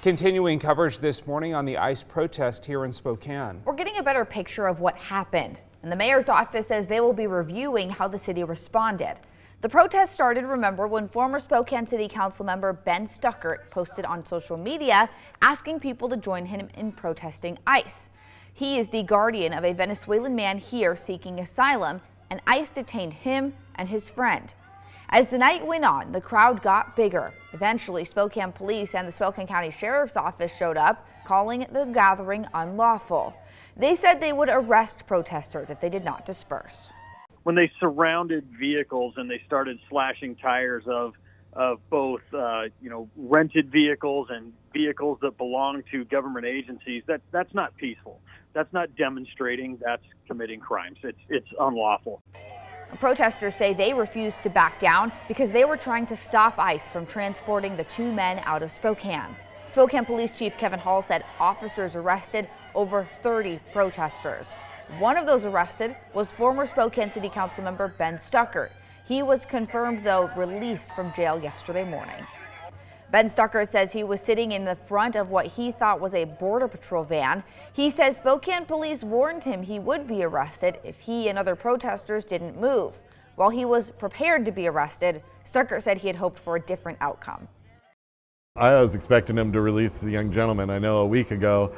Continuing coverage this morning on the ICE protest here in Spokane. We're getting a better picture of what happened, and the mayor's office says they will be reviewing how the city responded. The protest started, remember, when former Spokane City Council member Ben Stuckert posted on social media asking people to join him in protesting ICE. He is the guardian of a Venezuelan man here seeking asylum, and ICE detained him and his friend. As the night went on, the crowd got bigger. Eventually, Spokane Police and the Spokane County Sheriff's Office showed up, calling the gathering unlawful. They said they would arrest protesters if they did not disperse. When they surrounded vehicles and they started slashing tires of both rented vehicles and vehicles that belong to government agencies, that's not peaceful. That's not demonstrating. That's committing crimes. It's unlawful. Protesters say they refused to back down because they were trying to stop ICE from transporting the two men out of Spokane. Spokane Police Chief Kevin Hall said officers arrested over 30 protesters. One of those arrested was former Spokane City Council member Ben Stuckert. He was confirmed, though, released from jail yesterday morning. Ben Stuckert says he was sitting in the front of what he thought was a Border Patrol van. He says Spokane police warned him he would be arrested if he and other protesters didn't move. While he was prepared to be arrested, Stuckert said he had hoped for a different outcome. I was expecting him to release the young gentleman. I know a week ago,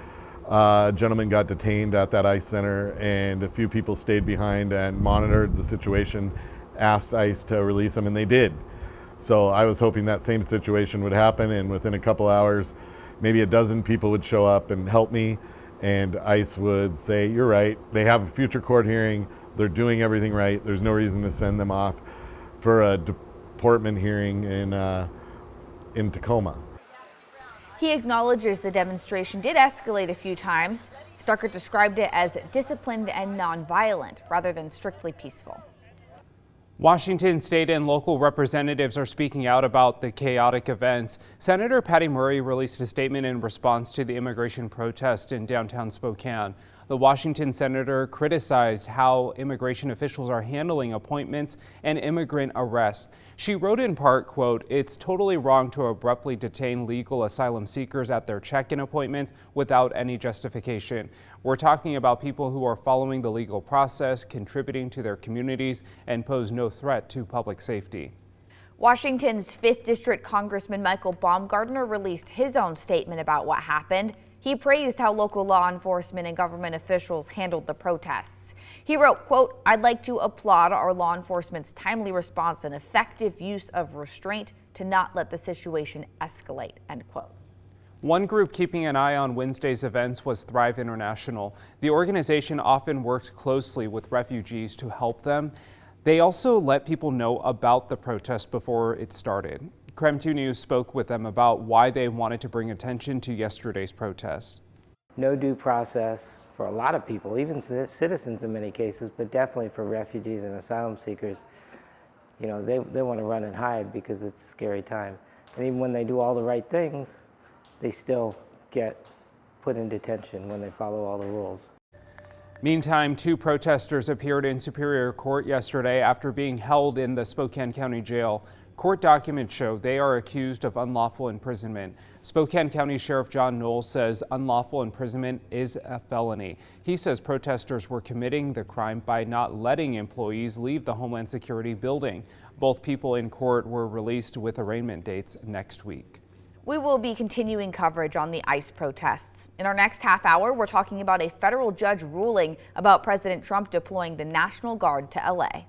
a gentleman got detained at that ICE center, and a few people stayed behind and monitored the situation, asked ICE to release him, and they did. So I was hoping that same situation would happen, and within a couple hours, maybe a dozen people would show up and help me, and ICE would say, you're right, they have a future court hearing, they're doing everything right, there's no reason to send them off for a deportment hearing in Tacoma. He acknowledges the demonstration did escalate a few times. Stuckert described it as disciplined and nonviolent rather than strictly peaceful. Washington state and local representatives are speaking out about the chaotic events. Senator Patty Murray released a statement in response to the immigration protest in downtown Spokane. The Washington senator criticized how immigration officials are handling appointments and immigrant arrests. She wrote in part, quote, "It's totally wrong to abruptly detain legal asylum seekers at their check-in appointment without any justification. We're talking about people who are following the legal process, contributing to their communities, and pose no threat to public safety." Washington's 5th District Congressman Michael Baumgardner released his own statement about what happened. He praised how local law enforcement and government officials handled the protests. He wrote, quote, "I'd like to applaud our law enforcement's timely response and effective use of restraint to not let the situation escalate," end quote. One group keeping an eye on Wednesday's events was Thrive International. The organization often worked closely with refugees to help them. They also let people know about the protest before it started. KREM 2 News spoke with them about why they wanted to bring attention to yesterday's protest. No due process for a lot of people, even citizens in many cases, but definitely for refugees and asylum seekers. You know, they want to run and hide because it's a scary time. And even when they do all the right things, they still get put in detention when they follow all the rules. Meantime, 2 protesters appeared in Superior Court yesterday after being held in the Spokane County Jail. Court documents show they are accused of unlawful imprisonment. Spokane County Sheriff John Knowles says unlawful imprisonment is a felony. He says protesters were committing the crime by not letting employees leave the Homeland Security building. Both people in court were released with arraignment dates next week. We will be continuing coverage on the ICE protests. In our next half hour, we're talking about a federal judge ruling about President Trump deploying the National Guard to LA.